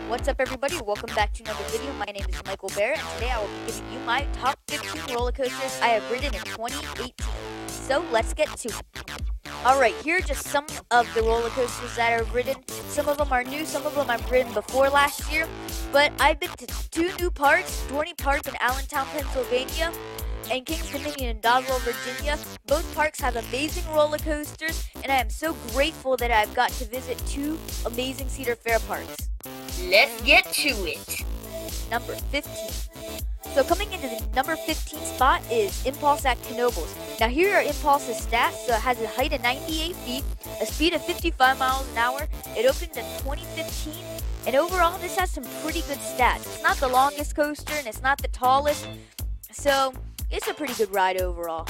What's up, everybody? Welcome back to another video. My name is Michael Bear, and today I will be giving you my top 15 roller coasters I have ridden in 2018. So let's get to it. Alright, here are just some of the roller coasters that I've ridden. Some of them are new, some of them I've ridden before last year. But I've been to two new parks, Dorney Park in Allentown, Pennsylvania, and Kings Dominion in Doswell, Virginia. Both parks have amazing roller coasters, and I am so grateful that I've got to visit two amazing Cedar Fair parks. Let's get to it. Number 15. So coming into the number 15 spot is Impulse at Knoebels. Now here are Impulse's stats. So it has a height of 98 feet, a speed of 55 miles an hour. It opened in 2015, and overall this has some pretty good stats. It's not the longest coaster and it's not the tallest, so it's a pretty good ride overall.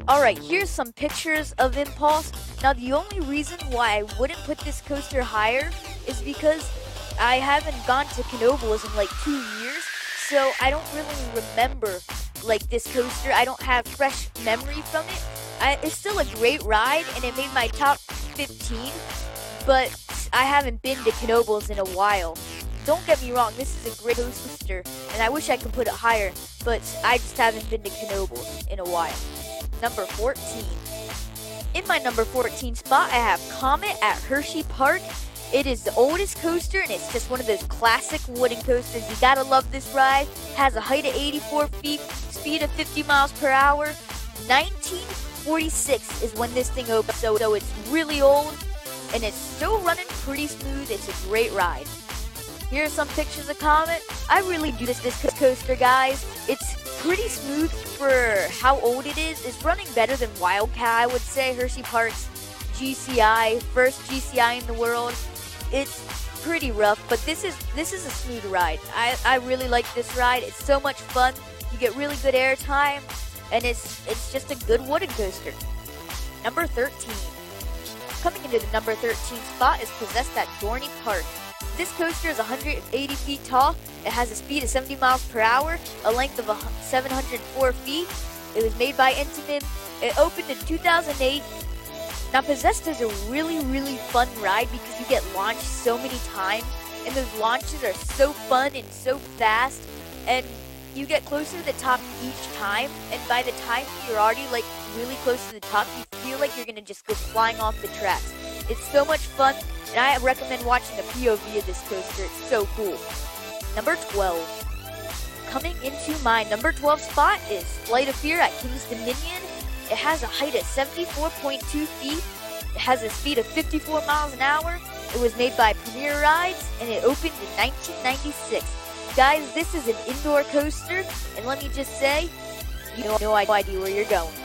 Alright, here's some pictures of Impulse. Now the only reason why I wouldn't put this coaster higher is because I haven't gone to Knoebels in like 2 years, so I don't really remember like this coaster. I don't have fresh memory from it. It's still a great ride, and it made my top 15, but I haven't been to Knoebels in a while. Don't get me wrong, this is a great coaster, and I wish I could put it higher, but I just haven't been to Knoebels in a while. Number 14. In my number 14 spot, I have Comet at Hershey Park. It is the oldest coaster, and it's just one of those classic wooden coasters. You gotta love this ride. It has a height of 84 feet, speed of 50 miles per hour. 1946 is when this thing opened, so it's really old, and it's still running pretty smooth. It's a great ride. Here are some pictures of Comet. I really do this coaster, guys. It's pretty smooth for how old it is. It's running better than Wildcat, I would say. Hershey Park's GCI, first GCI in the world. It's pretty rough, but this is a smooth ride. I really like this ride. It's so much fun. You get really good air time, and it's just a good wooden coaster. Number 13. Coming into the number 13 spot is Possessed at Dorney Park. This coaster is 180 feet tall. It has a speed of 70 miles per hour, a length of 704 feet. It was made by Intimidator. It opened in 2008. Now, Possessed is a really, really fun ride because you get launched so many times, and those launches are so fun and so fast, and you get closer to the top each time, and by the time you're already like really close to the top, you feel like you're gonna just go flying off the tracks. It's so much fun, and I recommend watching the POV of this coaster. It's so cool. Number 12. Coming into my number 12 spot is Flight of Fear at Kings Dominion. It has a height of 74.2 feet. It has a speed of 54 miles an hour. It was made by Premier Rides, and it opened in 1996. Guys, this is an indoor coaster, and let me just say, you have no idea where you're going.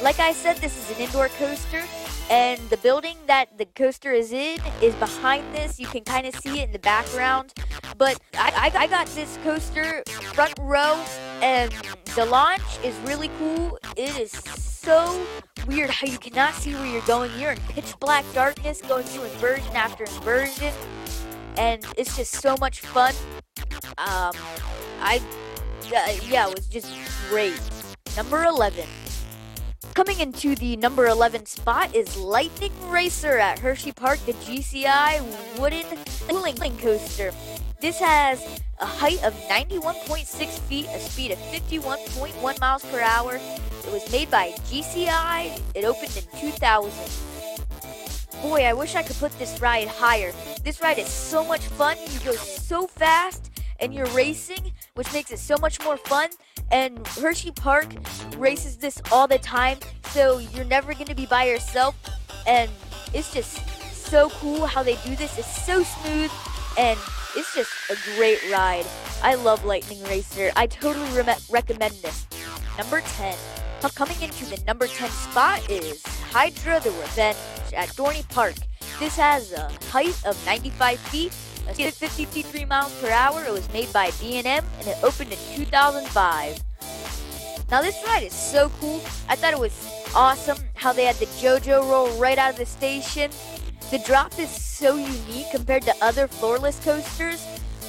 Like I said, this is an indoor coaster, and the building that the coaster is in is behind this. You can kind of see it in the background, but I got this coaster front row, and the launch is really cool. It is so weird how you cannot see where you're going. You're in pitch black darkness going through inversion after inversion, and it's just so much fun. Yeah, it was just great. Number 11. Coming into the number 11 spot is Lightning Racer at Hershey Park, the GCI wooden cooling coaster. This has a height of 91.6 feet, a speed of 51.1 miles per hour. It was made by GCI. It opened in 2000. Boy, I wish I could put this ride higher. This ride is so much fun. You go so fast, and you're racing, which makes it so much more fun. And Hershey Park races this all the time, so you're never going to be by yourself. And it's just so cool how they do this. It's so smooth, and it's just a great ride. I love Lightning Racer. I totally recommend this. Number 10. Coming into the number 10 spot is Hydra the Revenge at Dorney Park. This has a height of 95 feet, a speed of 53 miles per hour. It was made by B&M, and it opened in 2005. Now this ride is so cool. I thought it was awesome how they had the JoJo roll right out of the station. The drop is so unique compared to other floorless coasters.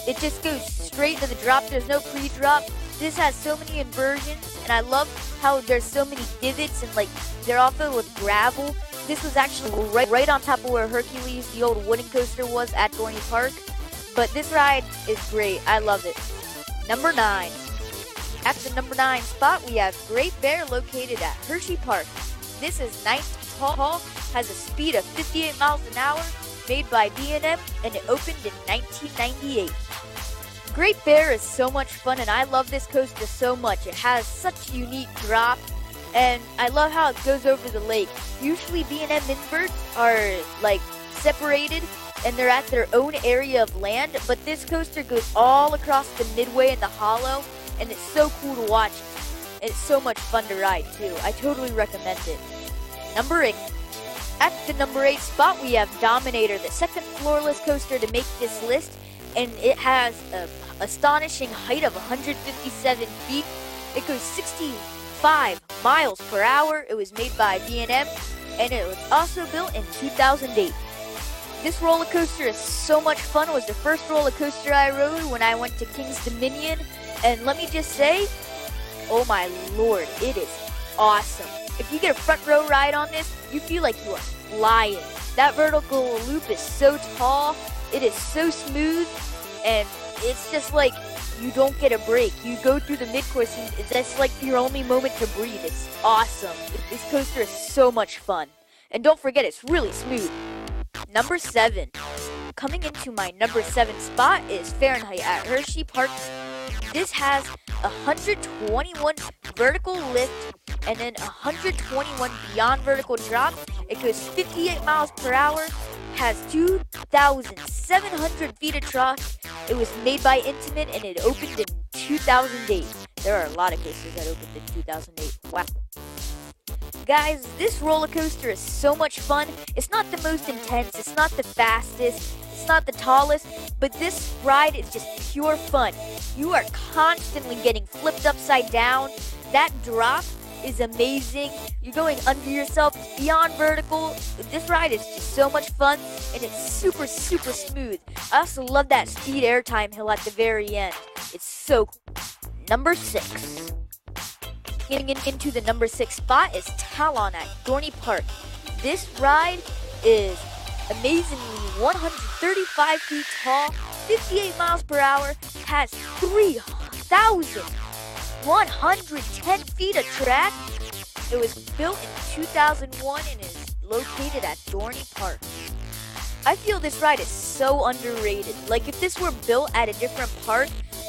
It just goes straight to the drop. There's no pre-drop. This has so many inversions, and I love how there's so many divots, and like they're all filled with gravel. This was actually right on top of where Hercules, the old wooden coaster, was at Dorney Park. but this ride is great. I love it. Number 9. At the number 9 spot, we have Great Bear located at Hershey Park. This is 9 feet tall, has a speed of 58 miles an hour, made by B&M, and it opened in 1998. Great Bear is so much fun, and I love this coaster so much. It has such a unique drop, and I love how it goes over the lake. Usually B&M inverts are like separated, and they're at their own area of land, but this coaster goes all across the midway in the hollow, and it's so cool to watch. It's so much fun to ride too. I totally recommend it. Number 8. At the number 8 spot, we have Dominator, the second floorless coaster to make this list, and it has an astonishing height of 157 feet. It goes 65 miles per hour. It was made by B&M, and it was also built in 2008. This roller coaster is so much fun. It was the first roller coaster I rode when I went to King's Dominion, and let me just say, oh my lord, it is awesome. If you get a front row ride on this, you feel like you are flying. That vertical loop is so tall, it is so smooth, and it's just like you don't get a break. You go through the mid-course and that's like your only moment to breathe. It's awesome. This coaster is so much fun. And don't forget, it's really smooth. Number 7. Coming into my number 7 spot is Fahrenheit at Hershey Park. This has 121 vertical lift and then 121 beyond vertical drop. It goes 58 miles per hour, has 2,700 feet of trough. It was made by Intimate and it opened in 2008. There are a lot of coasters that opened in 2008. Wow. Guys, this roller coaster is so much fun. It's not the most intense, it's not the fastest, it's not the tallest, but this ride is just pure fun. You are constantly getting flipped upside down. That drop is amazing. You're going under yourself, it's beyond vertical. This ride is just so much fun, and it's super, super smooth. I also love that speed airtime hill at the very end. It's so cool. Number 6. Getting into the number 6 spot is Talon at Dorney Park. This ride is amazingly 135 feet tall, 58 miles per hour, has 3,110 feet of track. It was built in 2001 and is located at Dorney Park. I feel this ride is so underrated. Like if this were built at a different park,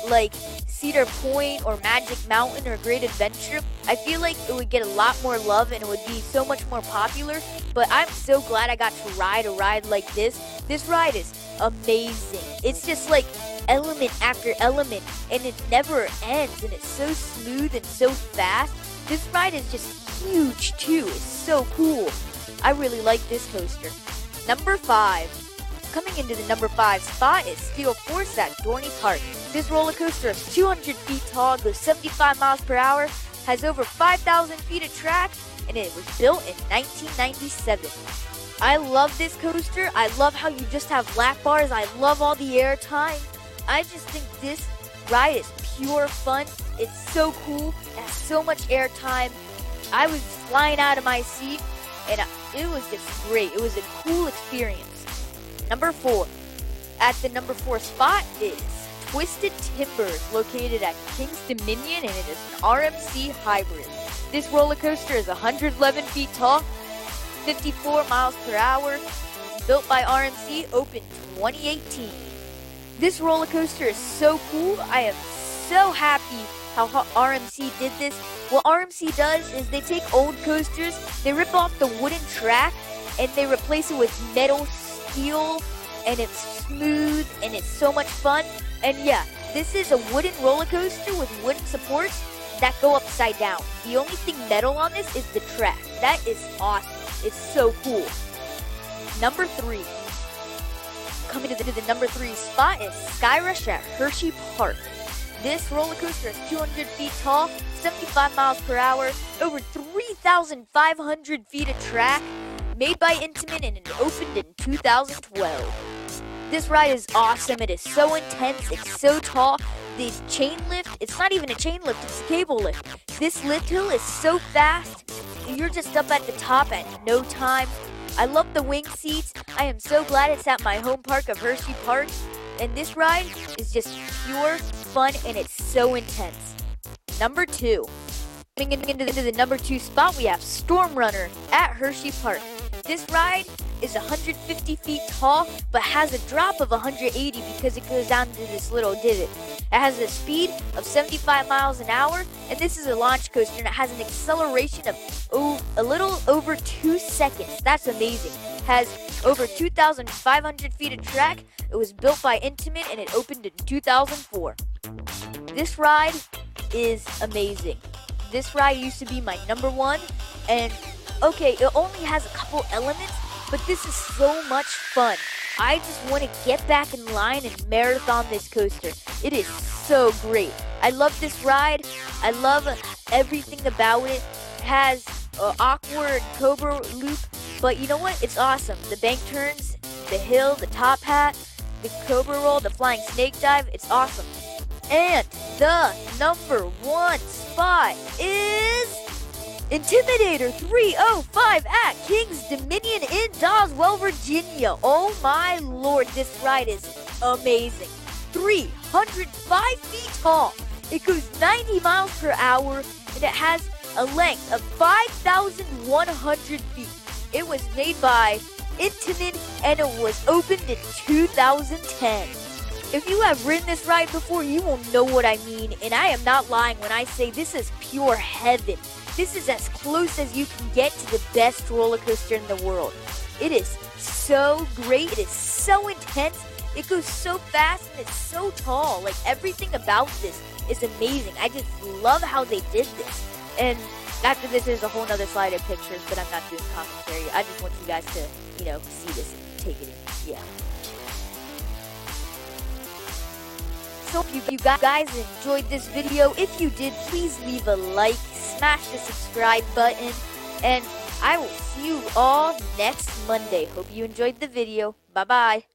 like Cedar Point or Magic Mountain or Great Adventure, I feel like it would get a lot more love and it would be so much more popular. But I'm so glad I got to ride a ride like this. This ride is amazing. It's just like element after element and it never ends and it's so smooth and so fast. This ride is just huge too. It's so cool. I really like this coaster. Number 5. Coming into the number 5 spot is Steel Force at Dorney Park. This roller coaster is 200 feet tall, goes 75 miles per hour, has over 5,000 feet of track, and it was built in 1997. I love this coaster. I love how you just have lap bars. I love all the air time. I just think this ride is pure fun. It's so cool. It has so much air time. I was flying out of my seat, and it was just great. It was a cool experience. Number 4. At the number 4 spot is Twisted Timbers, located at King's Dominion, and it is an RMC hybrid. This roller coaster is 111 feet tall, 54 miles per hour, built by RMC, opened 2018. This roller coaster is so cool. I am so happy how RMC did this. What RMC does is they take old coasters, they rip off the wooden track, and they replace it with metal, steel, and it's smooth and it's so much fun. And yeah, this is a wooden roller coaster with wooden supports that go upside down. The only thing metal on this is the track. That is awesome. It's so cool. Number 3. Coming to the number 3 spot is Skyrush at Hershey Park. This roller coaster is 200 feet tall, 75 miles per hour, over 3,500 feet of track, made by Intimate and it opened in 2012. This ride is awesome. It is so intense. It's so tall. The chain lift, it's not even a chain lift, it's a cable lift. This lift hill is so fast. You're just up at the top at no time. I love the wing seats. I am so glad it's at my home park of Hershey Park. And this ride is just pure fun, and it's so intense. Number 2. Coming into the number 2 spot, we have Storm Runner at Hershey Park. This ride is 150 feet tall, but has a drop of 180 because it goes down to this little divot. It has a speed of 75 miles an hour, and this is a launch coaster, and it has an acceleration of a little over 2 seconds. That's amazing. It has over 2,500 feet of track. It was built by Intimate, and it opened in 2004. This ride is amazing. This ride used to be my number 1, and okay, it only has a couple elements, but this is so much fun. I just want to get back in line and marathon this coaster. It is so great. I love this ride. I love everything about it. It has an awkward cobra loop, but you know what? It's awesome. The bank turns, the hill, the top hat, the cobra roll, the flying snake dive. It's awesome. And the number 1 spot is Intimidator 305 at King's Dominion in Doswell, Virginia. Oh my lord, this ride is amazing. 305 feet tall. It goes 90 miles per hour, and it has a length of 5,100 feet. It was made by Intimate, and it was opened in 2010. If you have ridden this ride before, you will know what I mean, and I am not lying when I say this is pure heaven. This is as close as you can get to the best roller coaster in the world. It is so great. It is so intense. It goes so fast, and it's so tall. Like, everything about this is amazing. I just love how they did this. And after this, there's a whole nother slide of pictures, but I'm not doing commentary. I just want you guys to, see this and take it in. Yeah. So if you guys enjoyed this video, if you did, please leave a like, smash the subscribe button, and I will see you all next Monday. Hope you enjoyed the video. Bye-bye.